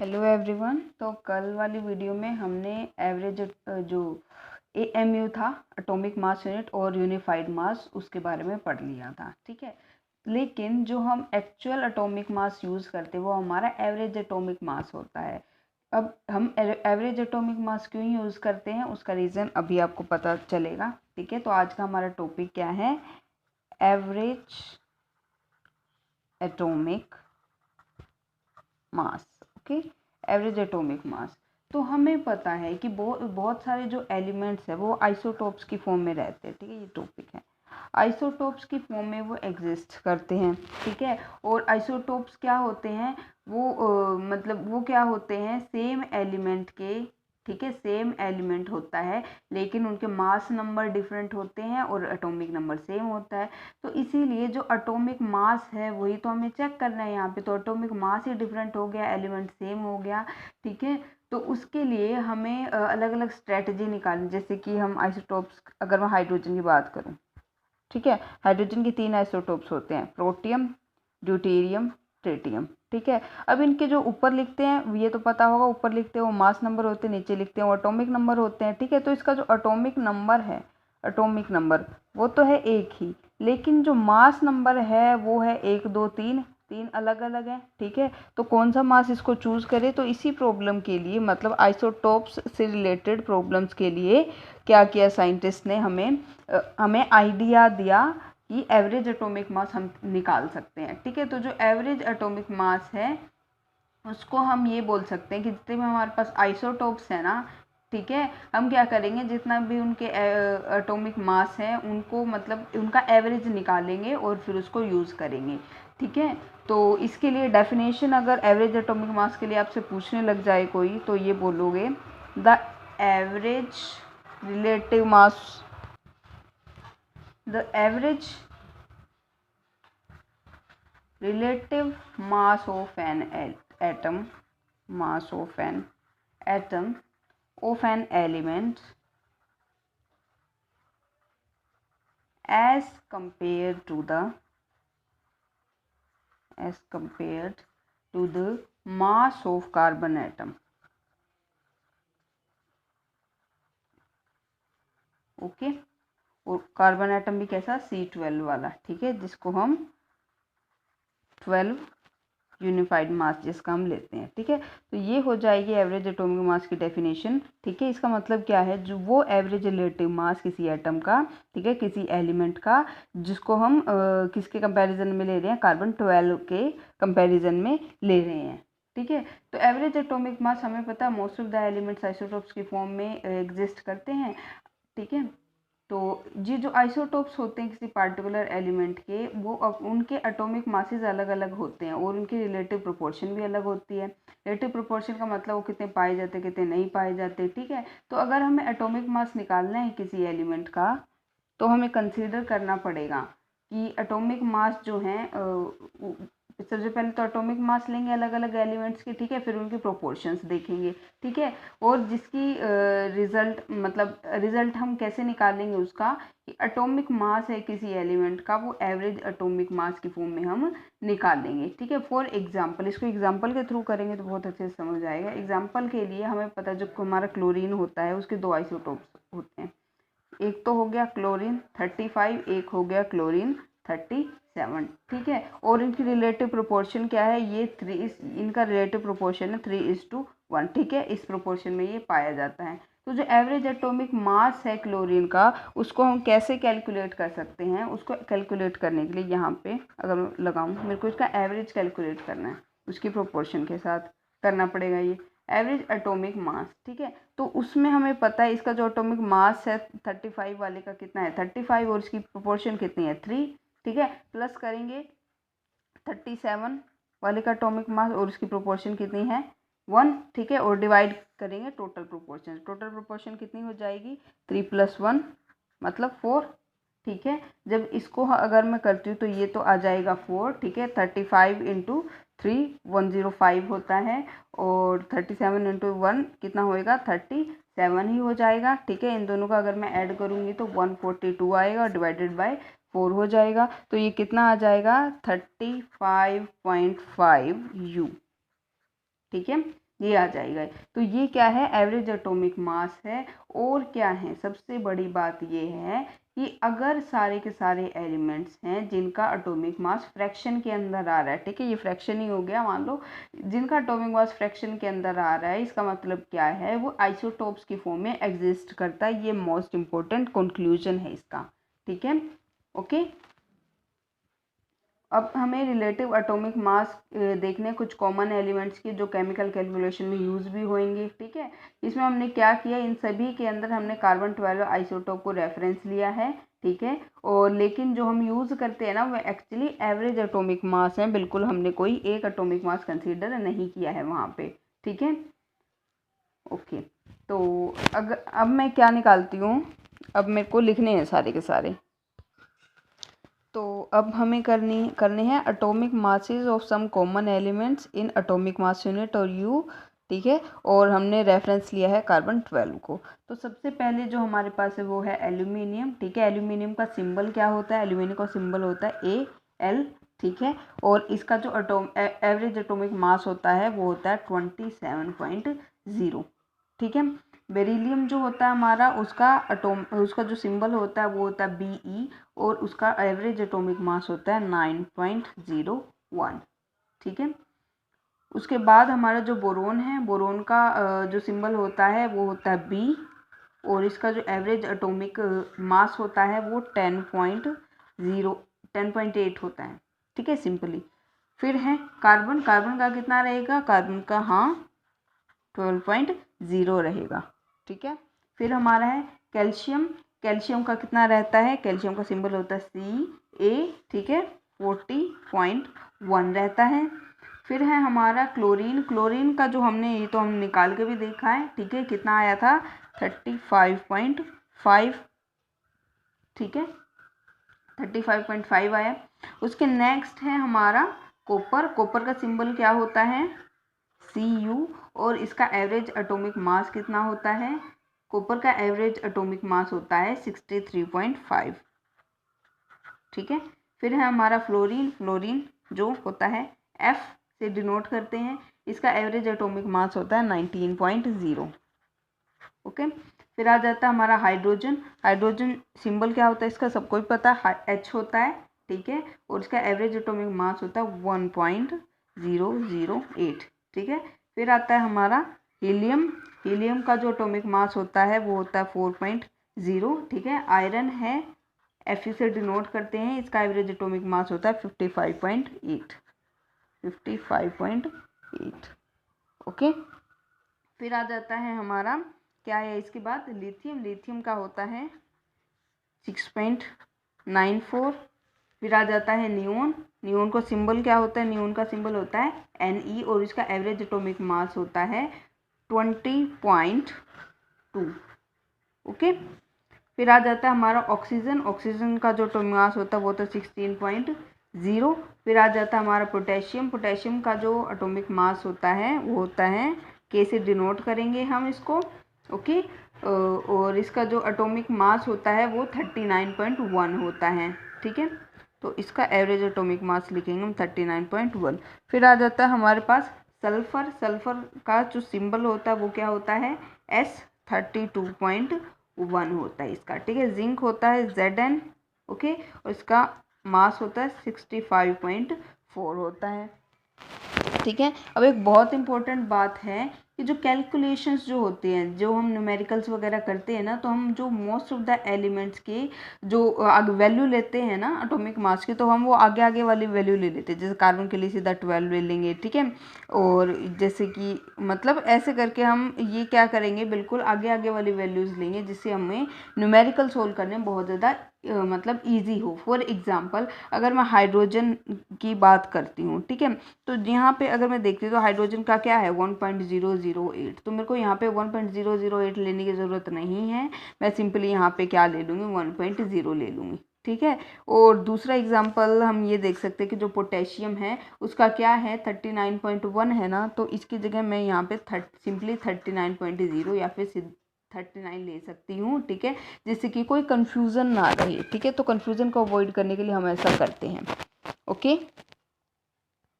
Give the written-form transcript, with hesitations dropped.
Hello everyone. तो कल वाली वीडियो में हमने एवरेज जो एएमयू था, एटॉमिक मास यूनिट, और यूनिफाइड मास, उसके बारे में पढ़ लिया था। ठीक है, लेकिन जो हम एक्चुअल एटॉमिक मास यूज़ करते हैं वो हमारा एवरेज एटॉमिक मास होता है। अब हम एवरेज एटॉमिक मास क्यों यूज़ करते हैं उसका रीज़न अभी आपको पता चलेगा। ठीक है, तो आज का हमारा टॉपिक क्या है? Average atomic mass. Okay, average atomic mass. तो हमें पता है कि बहुत सारे जो एलिमेंट्स है वो आइसोटोप्स की फॉर्म में रहते हैं। ठीक है, ये टॉपिक है। आइसोटोप्स की फॉर्म में वो एग्जिस्ट करते हैं। ठीक है, और आइसोटोप्स क्या होते हैं? वो मतलब वो क्या होते हैं? सेम एलिमेंट के, ठीक है, सेम एलिमेंट होता है लेकिन उनके मास नंबर डिफरेंट होते हैं और एटॉमिक नंबर सेम होता है। तो इसीलिए जो एटॉमिक मास है वही तो हमें चेक करना है यहाँ पे। तो एटॉमिक मास ही डिफरेंट हो गया, एलिमेंट सेम हो गया। ठीक है, तो उसके लिए हमें अलग अलग स्ट्रेटजी निकालनी। जैसे कि हम आइसोटोप्स, अगर मैं हाइड्रोजन की बात करूँ, ठीक है, हाइड्रोजन के 3 आइसोटोप्स होते हैं, प्रोटियम, ड्यूटेरियम, ट्रिटियम। ठीक है, अब इनके जो ऊपर लिखते हैं ये तो पता होगा, ऊपर लिखते हैं वो मास नंबर होते हैं, नीचे लिखते हैं वो एटॉमिक नंबर होते हैं। ठीक है, तो इसका जो एटॉमिक नंबर है, एटॉमिक नंबर वो तो है एक ही, लेकिन जो मास नंबर है वो है 1 2 3, तीन अलग अलग है। ठीक है, तो कौन सा मास इसको चूज़ करें? तो इसी प्रॉब्लम के लिए, मतलब आइसोटोप्स से रिलेटेड प्रॉब्लम्स के लिए क्या किया साइंटिस्ट ने? हमें आइडिया दिया कि एवरेज एटॉमिक मास हम निकाल सकते हैं। ठीक है, तो जो एवरेज एटॉमिक मास है उसको हम ये बोल सकते हैं कि जितने भी हमारे पास आइसोटोप्स है ना, ठीक है, हम क्या करेंगे, जितना भी उनके एटॉमिक मास है उनको, मतलब उनका एवरेज निकालेंगे और फिर उसको यूज़ करेंगे। ठीक है, तो इसके लिए डेफिनेशन अगर एवरेज एटॉमिक मास के लिए आपसे पूछने लग जाए कोई, तो ये बोलोगे the average relative mass, the average relative mass of an atom, mass of an atom of an element as compared to the mass of carbon atom. Okay, और कार्बन एटम भी कैसा? C12 वाला। ठीक है, जिसको हम 12 यूनिफाइड मास जिसका हम लेते हैं। ठीक है, तो ये हो जाएगी एवरेज एटॉमिक मास की डेफिनेशन। ठीक है, इसका मतलब क्या है? जो वो एवरेज रिलेटिव मास किसी एटम का, ठीक है, किसी एलिमेंट का, जिसको हम किसके कंपैरिजन में ले रहे हैं? कार्बन 12 के कंपैरिजन में ले रहे हैं। ठीक है, तो एवरेज एटॉमिक मास हमें पता है most of the elements isotopes की फॉर्म में एग्जिस्ट करते हैं। ठीक है, तो ये जो आइसोटोप्स होते हैं किसी पार्टिकुलर एलिमेंट के, वो उनके एटॉमिक मासेस अलग अलग होते हैं और उनकी रिलेटिव प्रोपोर्शन भी अलग होती है। रिलेटिव प्रोपोर्शन का मतलब वो कितने पाए जाते हैं, कितने नहीं पाए जाते। ठीक है, तो अगर हमें एटॉमिक मास निकालना है किसी एलिमेंट का, तो हमें कंसीडर करना पड़ेगा कि एटॉमिक मास जो है, सबसे पहले तो एटॉमिक मास लेंगे अलग अलग एलिमेंट्स के। ठीक है, फिर उनकी प्रोपोर्शंस देखेंगे। ठीक है, और जिसकी रिजल्ट, मतलब रिजल्ट हम कैसे निकालेंगे उसका, कि एटॉमिक मास है किसी एलिमेंट का, वो एवरेज एटॉमिक मास की फॉर्म में हम निकालेंगे। ठीक है, फॉर एग्जांपल, इसको एग्जांपल के थ्रू करेंगे तो बहुत अच्छे से समझ आएगा। एग्जांपल के लिए हमें पता है जो हमारा क्लोरीन होता है उसके 2 आइसोटोप्स होते हैं। एक तो हो गया क्लोरीन 35, एक हो गया क्लोरीन 37। ठीक है, और इनकी रिलेटिव प्रोपोर्शन क्या है? ये 3, इनका रिलेटिव प्रोपोर्शन है 3:1। ठीक है, इस प्रोपोर्शन में ये पाया जाता है। तो जो एवरेज एटॉमिक मास है क्लोरीन का, उसको हम कैसे कैलकुलेट कर सकते हैं? उसको कैलकुलेट करने के लिए यहाँ पे अगर मैं लगाऊँ, मेरे को इसका एवरेज कैलकुलेट करना है, उसकी प्रोपोर्शन के साथ करना पड़ेगा ये एवरेज एटॉमिक मास। ठीक है, तो उसमें हमें पता है इसका जो एटॉमिक मास है 35 वाले का कितना है? 35, और इसकी प्रोपोर्शन कितनी है? 3। ठीक है, प्लस करेंगे 37 वाले का एटॉमिक मास और उसकी प्रोपोर्शन कितनी है? 1। ठीक है, और डिवाइड करेंगे टोटल प्रोपोर्शन कितनी हो जाएगी? 3 + 1 मतलब 4। ठीक है, जब इसको अगर मैं करती हूँ तो ये तो आ जाएगा 4। ठीक है, 35 × 3 105 होता है, और 37 × 1 कितना होएगा? 37 ही हो जाएगा। ठीक है, इन दोनों का अगर मैं ऐड करूँगी तो 142 आएगा, डिवाइडेड बाय 4 हो जाएगा। तो ये कितना आ जाएगा? 35.5 U। ठीक है, ये आ जाएगा। तो ये क्या है, एवरेज एटॉमिक मास है। और क्या है, सबसे बड़ी बात ये है कि अगर सारे के सारे एलिमेंट्स हैं जिनका एटॉमिक मास फ्रैक्शन के अंदर आ रहा है, ठीक है, ये फ्रैक्शन ही हो गया, मान लो जिनका एटॉमिक मास फ्रैक्शन के अंदर आ रहा है, इसका मतलब क्या है, वो आइसोटोप्स की फॉर्म में एग्जिस्ट करता है। ये मोस्ट इंपॉर्टेंट कंक्लूजन है इसका, ठीक है, ओके। अब हमें रिलेटिव एटॉमिक मास देखने कुछ कॉमन एलिमेंट्स की जो केमिकल कैलकुलेशन में यूज़ भी होंगे, ठीक है। इसमें हमने क्या किया, इन सभी के अंदर हमने कार्बन 12 आइसोटोप को रेफरेंस लिया है, ठीक है। और लेकिन जो हम यूज़ करते हैं ना, वो एक्चुअली एवरेज एटॉमिक मास है, बिल्कुल हमने कोई एक एटॉमिक मास कंसीडर नहीं किया है वहाँ पे, ठीक है, ओके। तो अगर अब मैं क्या निकालती हूँ, अब मेरे को लिखने हैं सारे के सारे। तो अब हमें करनी है atomic masses of some common elements in atomic mass unit और यू, ठीक है। और हमने रेफरेंस लिया है कार्बन 12 को। तो सबसे पहले जो हमारे पास है वो है एल्यूमिनियम, ठीक है। एल्यूमिनियम का सिंबल क्या होता है, एल्यूमिनियम का सिंबल होता है Al, ठीक है। और इसका जो एवरेज एटॉमिक मास होता है वो होता है 27.0, ठीक है। बेरिलियम जो होता है हमारा, उसका जो सिंबल होता है वो होता है Be, और उसका एवरेज एटॉमिक मास होता है 9.01, ठीक है। उसके बाद हमारा जो बोरोन है, बोरोन का जो सिंबल होता है वो होता है B, और इसका जो एवरेज एटॉमिक मास होता है वो 10.8 होता है, ठीक है, सिंपली। फिर है कार्बन, कार्बन का कितना रहेगा, कार्बन का हाँ 12.0 रहेगा, ठीक है। फिर हमारा है कैल्शियम, कैल्शियम का कितना रहता है, कैल्शियम का सिंबल होता है Ca, ठीक है, 40.1 रहता है। फिर है हमारा क्लोरीन, क्लोरीन का जो हमने ये तो हम निकाल के भी देखा है, ठीक है, कितना आया था 35.5, ठीक है, 35.5 आया। उसके नेक्स्ट है हमारा कॉपर, कॉपर का सिंबल क्या होता है Cu, और इसका एवरेज एटॉमिक मास कितना होता है, कॉपर का एवरेज एटॉमिक मास होता है 63.5, ठीक है। फिर है हमारा फ्लोरीन, फ्लोरीन जो होता है F से डिनोट करते हैं, इसका एवरेज एटॉमिक मास होता है 19.0, ओके। फिर आ जाता है हमारा हाइड्रोजन, हाइड्रोजन सिंबल क्या होता है इसका सबको ही पता है, H होता है, ठीक है, और इसका एवरेज एटॉमिक मास होता है 1.008, ठीक है। फिर आता है हमारा हीलियम, हीलियम का जो एटॉमिक मास होता है वो होता है 4.0, ठीक है। आयरन है, Fe से डिनोट करते हैं, इसका एवरेज एटॉमिक मास होता है 55.8, ओके। फिर आ जाता है हमारा क्या है इसके बाद लिथियम, लिथियम का होता है 6.94। फिर आ जाता है नियोन, नियोन का सिंबल क्या होता है, नियोन का सिंबल होता है Ne, और इसका एवरेज एटॉमिक मास होता है 20.2, ओके। फिर आ जाता है हमारा ऑक्सीजन, ऑक्सीजन का जो एटॉमिक मास होता है वो तो 16.0। फिर आ जाता है हमारा पोटेशियम, पोटेशियम का जो एटॉमिक मास होता है वो होता है K से डिनोट करेंगे हम इसको, ओके। और इसका जो एटॉमिक मास होता है वो 39.1 होता है, ठीक है। तो इसका एवरेज एटॉमिक मास लिखेंगे हम 39.1। फिर आ जाता है हमारे पास सल्फर, सल्फर का जो सिंबल होता है वो क्या होता है S32.1 होता है इसका, ठीक है। जिंक होता है Zn, ओके, और इसका मास होता है 65.4 होता है, ठीक है। अब एक बहुत इंपॉर्टेंट बात है कि जो कैलकुलेशंस जो होते हैं, जो हम न्यूमेरिकल्स वगैरह करते हैं ना, तो हम जो मोस्ट ऑफ द एलिमेंट्स के जो वैल्यू लेते हैं ना एटॉमिक मास की, तो हम वो आगे आगे वाली वैल्यू ले लेते हैं। जैसे कार्बन के लिए सीधा 12 ले लेंगे, ठीक है। और जैसे कि मतलब ऐसे करके हम ये क्या करेंगे, बिल्कुल आगे आगे वाली वैल्यूज़ लेंगे, जिससे हमें न्यूमेरिकल सोल्व करने में बहुत ज़्यादा मतलब ईजी हो। फॉर एग्जाम्पल अगर मैं हाइड्रोजन की बात करती हूँ, ठीक है, तो यहाँ पे अगर मैं देखती हूँ तो हाइड्रोजन का क्या है 1.008, तो मेरे को यहाँ पे 1.008 लेने की ज़रूरत नहीं है, मैं सिंपली यहाँ पे क्या ले लूँगी 1.0 ले लूँगी, ठीक है। और दूसरा एग्जाम्पल हम ये देख सकते हैं कि जो पोटेशियम है उसका क्या है 39.1 है ना, तो इसकी जगह मैं यहाँ पे सिंपली 39.0 या फिर 39 ले सकती हूँ, ठीक है, जिससे कि कोई कन्फ्यूज़न ना रहे, ठीक है। तो कन्फ्यूज़न को अवॉइड करने के लिए हम ऐसा करते हैं, ओके।